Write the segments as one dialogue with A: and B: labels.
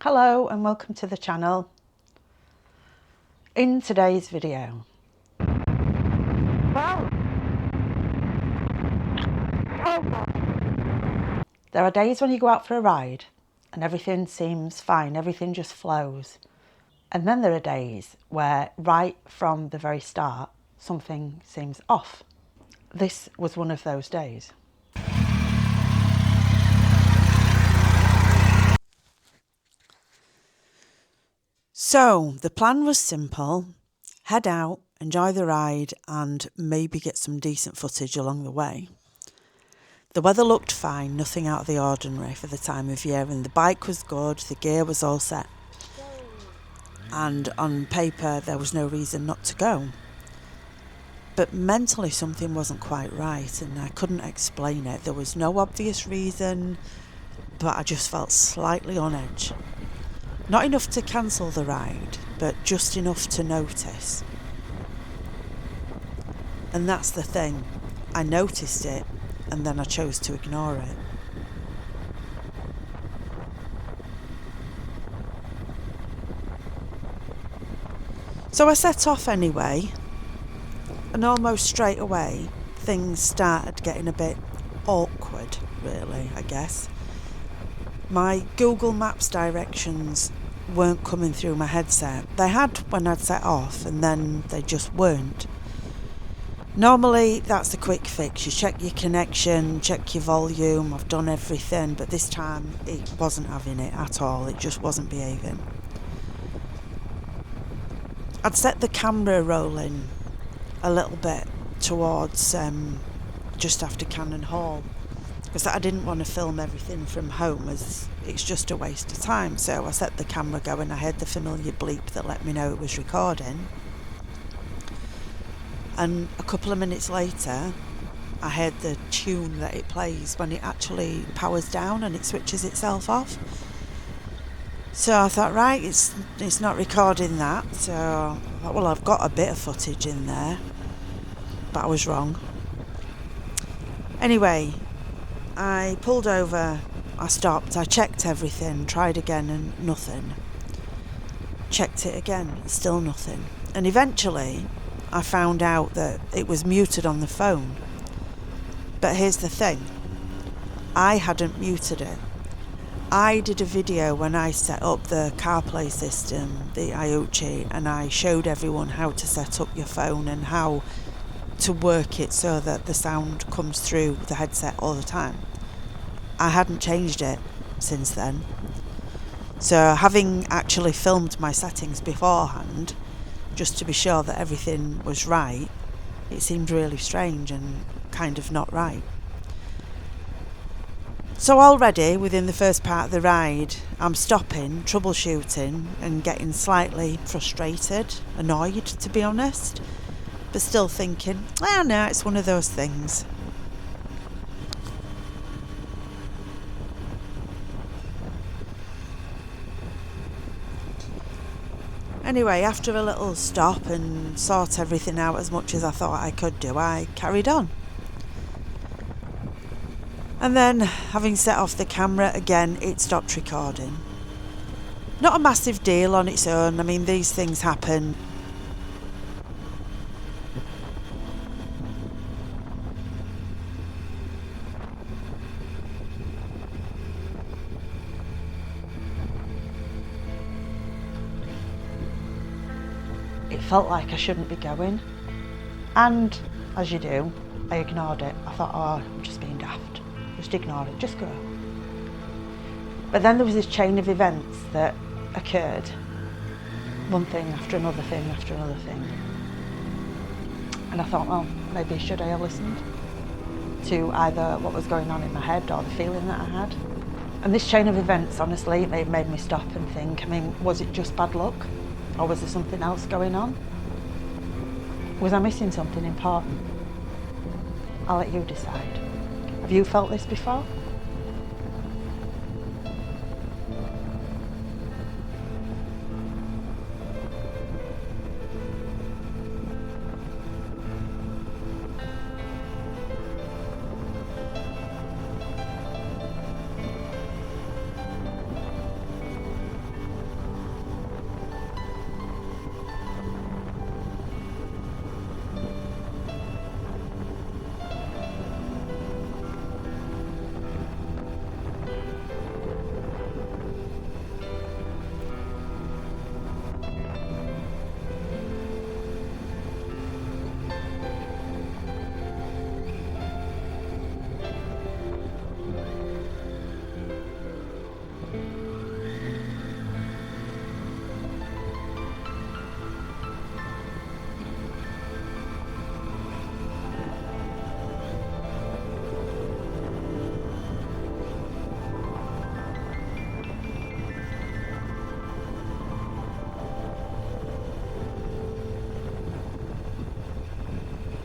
A: Hello and welcome to the channel. In today's video, there are days when you go out for a ride and everything seems fine, everything just flows. And then there are days where right from the very start, something seems off. This was one of those days. So the plan was simple: head out, enjoy the ride and maybe get some decent footage along the way. The weather looked fine, nothing out of the ordinary for the time of year, and the bike was good, the gear was all set. And on paper there was no reason not to go. But mentally something wasn't quite right and I couldn't explain it. There was no obvious reason, but I just felt slightly on edge. Not enough to cancel the ride, but just enough to notice. And that's the thing. I noticed it and then I chose to ignore it. So I set off anyway, and almost straight away things started getting a bit awkward, really, I guess. My Google Maps directions weren't coming through my headset. They had when I'd set off and then they just weren't. Normally that's the quick fix. You check your connection, check your volume, I've done everything, but this time it wasn't having it at all. It just wasn't behaving. I'd set the camera rolling a little bit towards just after Cannon Hall because I didn't want to film everything from home as it's just a waste of time. So I set the camera going. I heard the familiar bleep that let me know it was recording. And a couple of minutes later, I heard the tune that it plays when it actually powers down and it switches itself off. So I thought, right, it's not recording that. So I thought, well, I've got a bit of footage in there, but I was wrong. Anyway, I pulled over, I stopped, I checked everything, tried again and nothing. Checked it again, still nothing. And eventually I found out that it was muted on the phone. But here's the thing, I hadn't muted it. I did a video when I set up the CarPlay system, the IoT, and I showed everyone how to set up your phone and how to work it so that the sound comes through the headset all the time. I hadn't changed it since then. So having actually filmed my settings beforehand, just to be sure that everything was right, it seemed really strange and kind of not right. So already within the first part of the ride, I'm stopping, troubleshooting and getting slightly frustrated, annoyed to be honest, but still thinking, well, no, it's one of those things. Anyway, after a little stop and sort everything out as much as I thought I could do, I carried on. And then, having set off the camera again, it stopped recording. Not a massive deal on its own, I mean, these things happen. It felt like I shouldn't be going. And, as you do, I ignored it. I thought, oh, I'm just being daft. Just ignore it, just go. But then there was this chain of events that occurred. One thing after another thing after another thing. And I thought, well, maybe should I have listened to either what was going on in my head or the feeling that I had? And this chain of events, honestly, it made me stop and think, I mean, was it just bad luck? Or was there something else going on? Was I missing something important? I'll let you decide. Have you felt this before?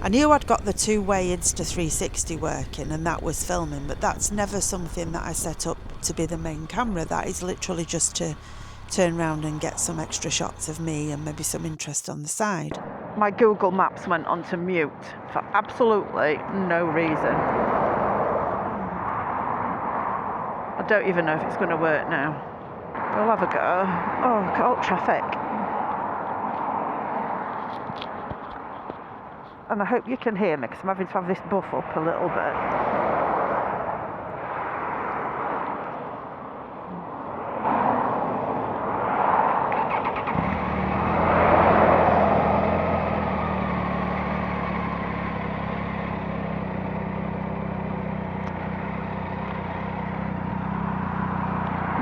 A: I knew I'd got the two-way Insta360 working and that was filming, but that's never something that I set up to be the main camera. That is literally just to turn around and get some extra shots of me and maybe some interest on the side. My Google Maps went onto mute for absolutely no reason. I don't even know if it's going to work now. We'll have a go. Oh, look at all traffic. And I hope you can hear me because I'm having to have this buff up a little bit.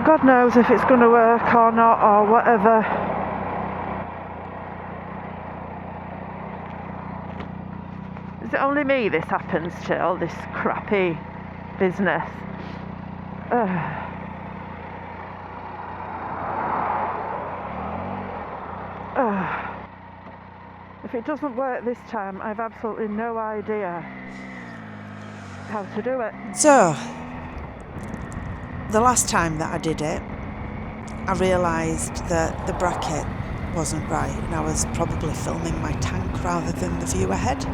A: God knows if it's going to work or not or whatever. Is it only me this happens to, all this crappy business? If it doesn't work this time, I've absolutely no idea how to do it. So, the last time that I did it, I realised that the bracket wasn't right and I was probably filming my tank rather than the view ahead.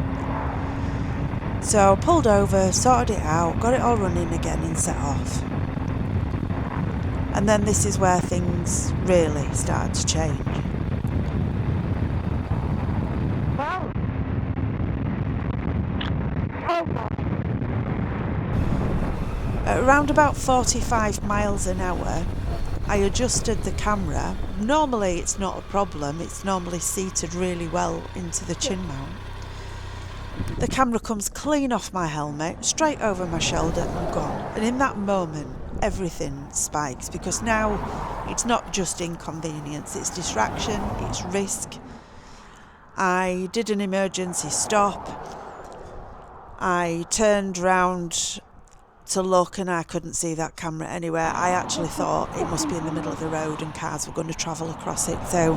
A: So I pulled over, sorted it out, got it all running again and set off. And then this is where things really started to change. Wow. Oh. At around about 45 miles an hour, I adjusted the camera. Normally it's not a problem, it's normally seated really well into the chin mount. The camera comes clean off my helmet, straight over my shoulder and gone. And in that moment, everything spikes because now it's not just inconvenience, it's distraction, it's risk. I did an emergency stop. I turned round to look and I couldn't see that camera anywhere. I actually thought it must be in the middle of the road and cars were going to travel across it. So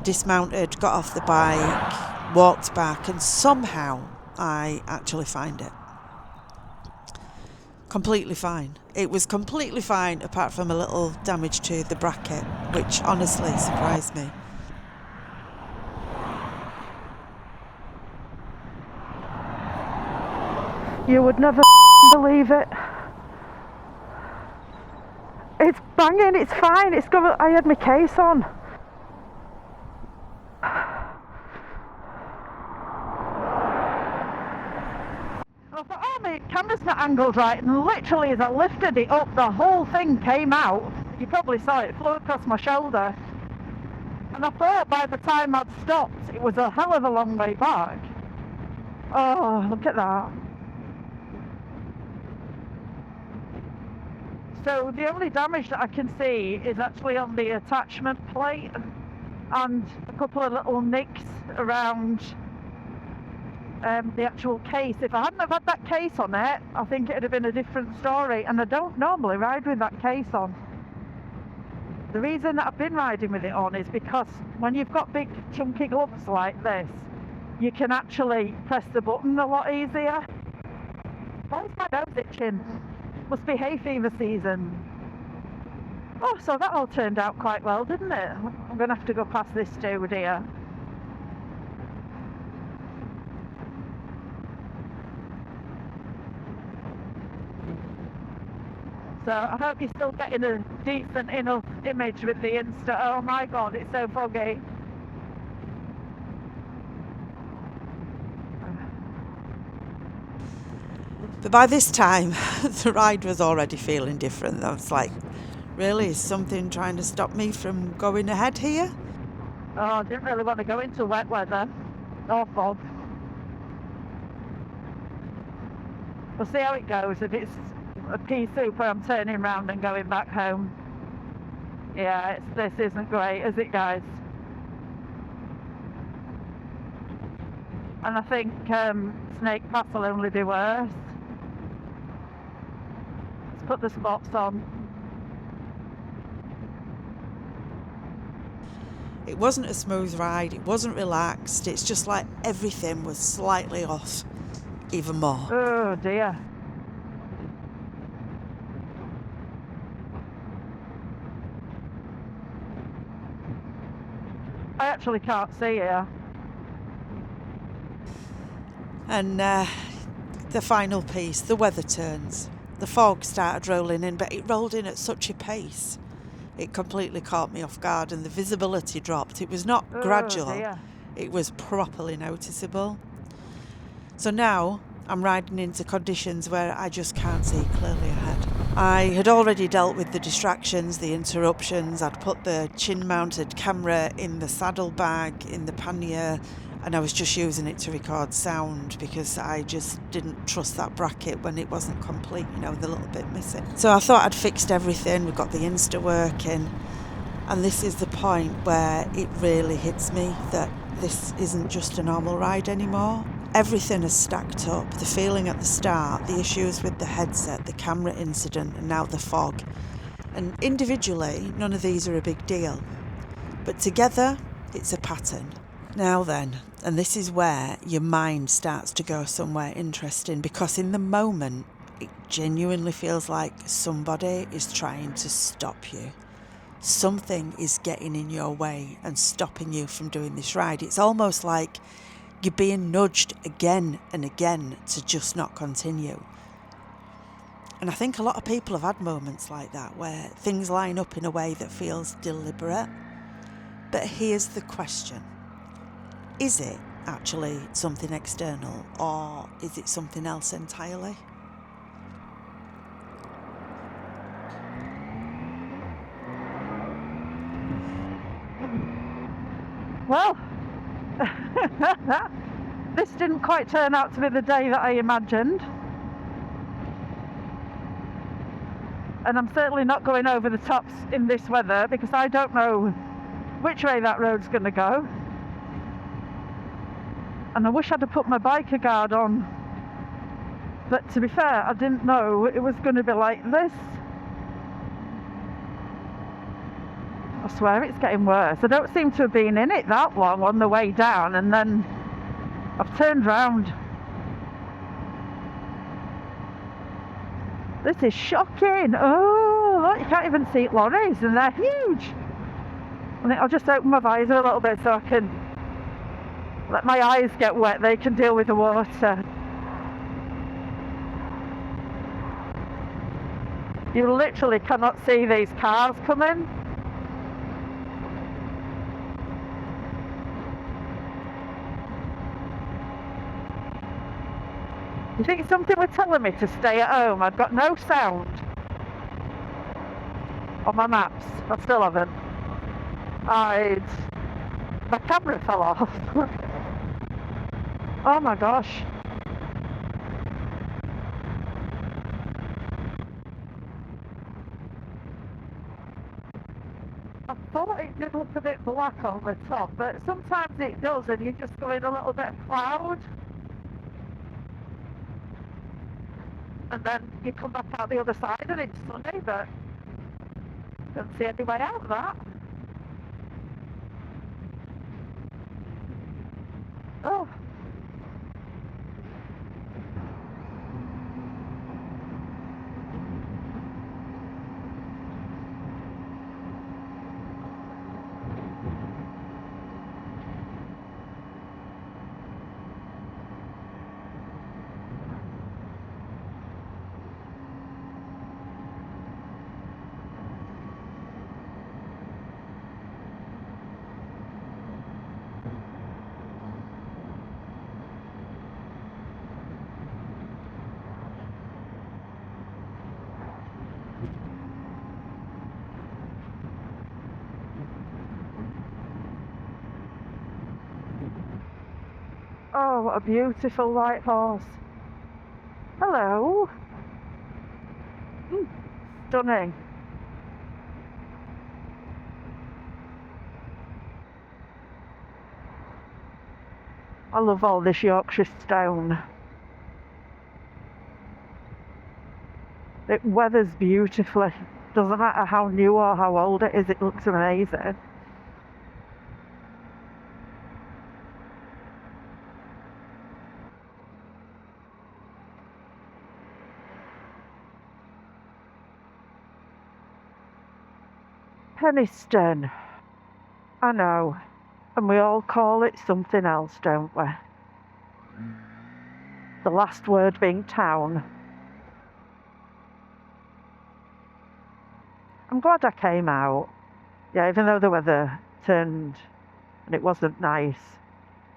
A: dismounted, got off the bike, walked back and somehow I actually find it. Completely fine. It was completely fine apart from a little damage to the bracket, which honestly surprised me. You would never believe it. It's banging, it's fine, it's got. I had my case on. I thought, oh, my camera's not angled right, and literally as I lifted it up, the whole thing came out. You probably saw it, flew across my shoulder. And I thought by the time I'd stopped, it was a hell of a long way back. Oh, look at that. So the only damage that I can see is actually on the attachment plate and a couple of little nicks around the actual case. If I hadn't have had that case on it, I think it would have been a different story, and I don't normally ride with that case on. The reason that I've been riding with it on is because when you've got big chunky gloves like this, you can actually press the button a lot easier. Why is my nose itching? Must be hay fever season. Oh, so that all turned out quite well, didn't it? I'm going to have to go past this too, dear. So I hope you're still getting a decent enough image with the Insta. Oh my God, it's so foggy. But by this time, the ride was already feeling different. I was like, really, is something trying to stop me from going ahead here? Oh, I didn't really want to go into wet weather or fog. We'll see how it goes. If it's a pea soup, I'm turning round and going back home. Yeah, this isn't great, is it, guys? And I think Snake Pass will only be worse. Let's put the spots on. It wasn't a smooth ride, it wasn't relaxed, it's just like everything was slightly off even more.
B: Oh dear. I actually can't see here.
A: And the final piece, the weather turns. The fog started rolling in, but it rolled in at such a pace. It completely caught me off guard and the visibility dropped. It was not gradual,
B: dear.
A: it was properly noticeable. So now I'm riding into conditions where I just can't see clearly ahead. I had already dealt with the distractions, the interruptions. I'd put the chin-mounted camera in the saddlebag, in the pannier, and I was just using it to record sound because I just didn't trust that bracket when it wasn't complete, you know, with a little bit missing. So I thought I'd fixed everything, we've got the Insta working, and this is the point where it really hits me that this isn't just a normal ride anymore. Everything has stacked up, the feeling at the start, the issues with the headset, the camera incident, and now the fog. And individually, none of these are a big deal. But together, it's a pattern. Now then, and this is where your mind starts to go somewhere interesting, because in the moment, it genuinely feels like somebody is trying to stop you. Something is getting in your way and stopping you from doing this ride. It's almost like you're being nudged again and again to just not continue. And I think a lot of people have had moments like that where things line up in a way that feels deliberate. But here's the question. Is it actually something external, or is it something else entirely?
B: Well, this didn't quite turn out to be the day that I imagined. And I'm certainly not going over the tops in this weather because I don't know which way that road's going to go. And I wish I'd have put my biker guard on. But to be fair, I didn't know it was going to be like this. I swear it's getting worse. I don't seem to have been in it that long on the way down, and then I've turned round. This is shocking. Oh, look, you can't even see lorries, and they're huge. I think I'll just open my visor a little bit so I can let my eyes get wet. They can deal with the water. You literally cannot see these cars coming. You think something was telling me to stay at home? I've got no sound on my maps. I still haven't. My camera fell off. Oh my gosh. I thought it did look a bit black on the top, but sometimes it does, and you just go in a little bit of cloud. And then you come back out the other side and it's sunny, but don't see any way out of that. Oh. Oh, what a beautiful white horse. Hello. Stunning. I love all this Yorkshire stone. It weathers beautifully. Doesn't matter how new or how old it is, it looks amazing. Penistone. I know. And we all call it something else, don't we? The last word being town. I'm glad I came out. Yeah, even though the weather turned and it wasn't nice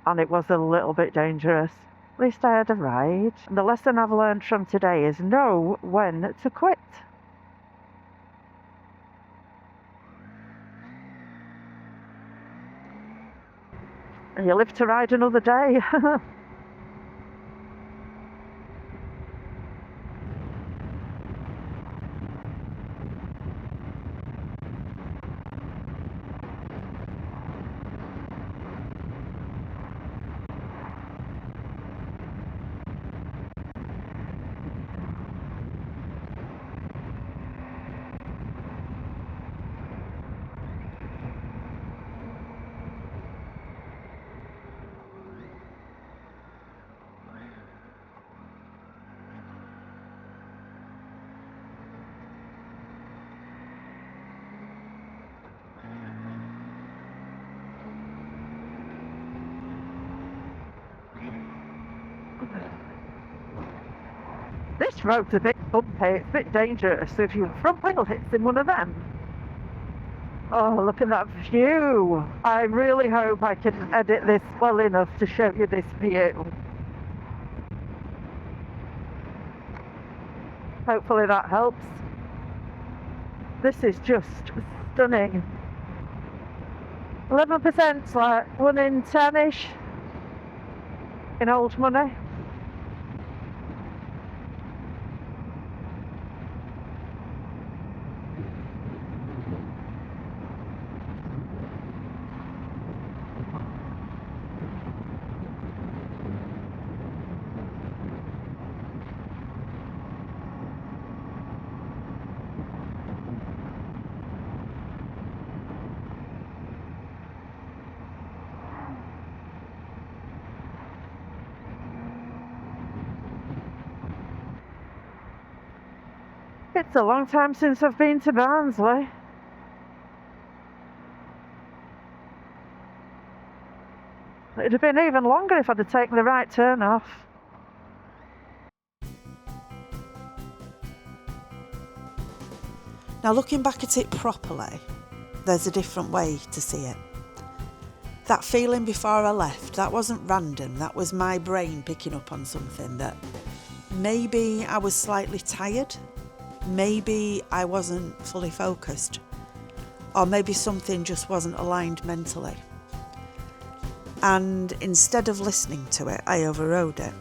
B: and it was a little bit dangerous, at least I had a ride. And the lesson I've learned from today is know when to quit. And you live to ride another day. This road's a bit bumpy, it's a bit dangerous if your front wheel hits in one of them. Oh, look at that view. I really hope I can edit this well enough to show you this view. Hopefully that helps. This is just stunning. 11%, like 1 in 10-ish in old money. It's a long time since I've been to Barnsley. It'd have been even longer if I'd have taken the right turn off.
A: Now, looking back at it properly, there's a different way to see it. That feeling before I left, that wasn't random. That was my brain picking up on something that maybe I was slightly tired. Maybe I wasn't fully focused, or maybe something just wasn't aligned mentally. And instead of listening to it, I overrode it.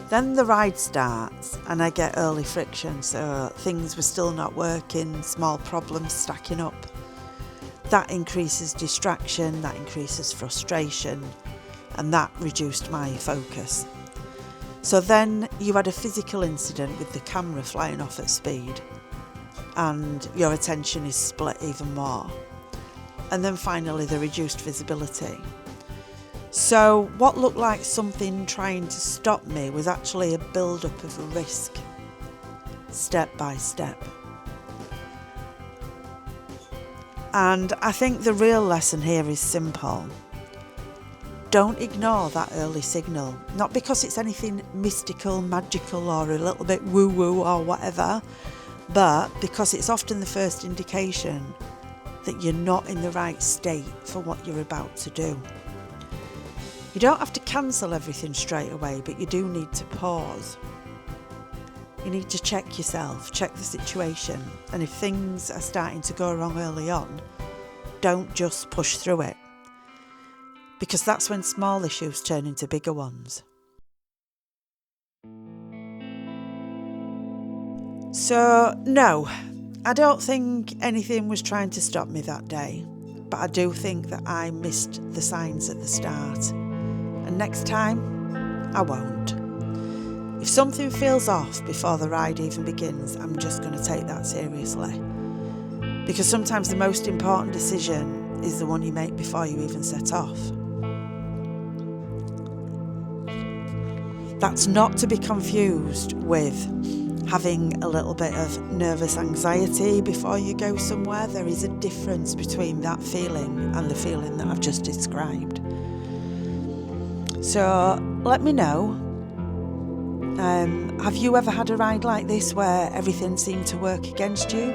A: Then the ride starts and I get early friction, so things were still not working, small problems stacking up. That increases distraction, that increases frustration, and that reduced my focus. So then you had a physical incident with the camera flying off at speed, and your attention is split even more. And then finally the reduced visibility. So what looked like something trying to stop me was actually a build-up of a risk, step by step. And I think the real lesson here is simple. Don't ignore that early signal, not because it's anything mystical, magical, or a little bit woo-woo or whatever, but because it's often the first indication that you're not in the right state for what you're about to do. You don't have to cancel everything straight away, but you do need to pause. You need to check yourself, check the situation, and if things are starting to go wrong early on, don't just push through it. Because that's when small issues turn into bigger ones. So, no, I don't think anything was trying to stop me that day, but I do think that I missed the signs at the start. And next time, I won't. If something feels off before the ride even begins, I'm just going to take that seriously. Because sometimes the most important decision is the one you make before you even set off. That's not to be confused with having a little bit of nervous anxiety before you go somewhere. There is a difference between that feeling and the feeling that I've just described. So let me know. Have you ever had a ride like this where everything seemed to work against you?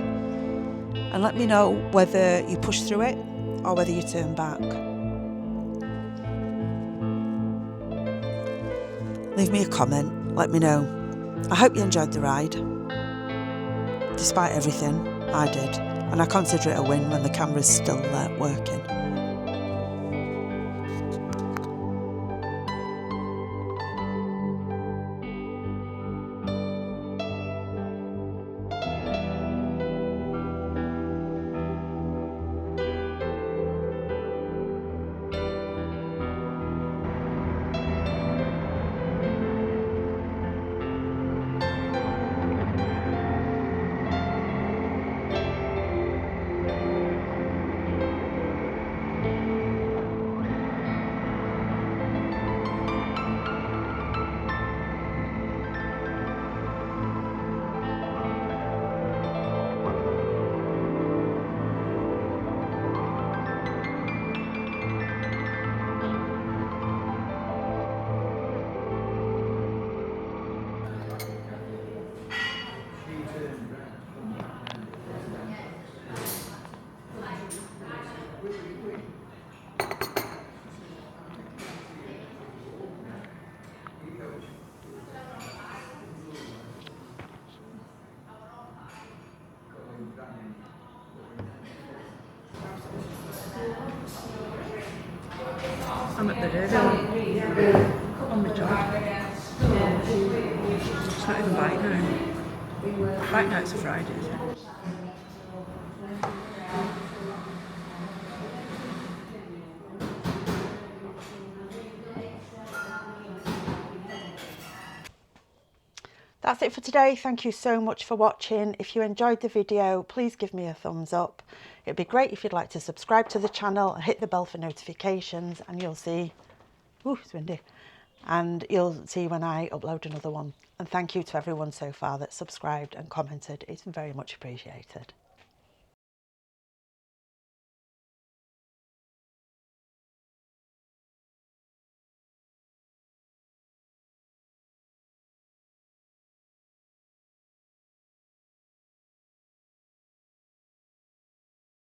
A: And let me know whether you push through it or whether you turn back. Leave me a comment, let me know. I hope you enjoyed the ride. Despite everything, I did. And I consider it a win when the camera's still working.
B: I'm at the Derby on my job. It's not even bike night. Bike night's a Friday, isn't it?
A: That's it for today. Thank you so much for watching. If you enjoyed the video, please give me a thumbs up. It'd be great if you'd like to subscribe to the channel and hit the bell for notifications, and you'll see, ooh, it's windy, and you'll see when I upload another one. And thank you to everyone so far that subscribed and commented. It's very much appreciated.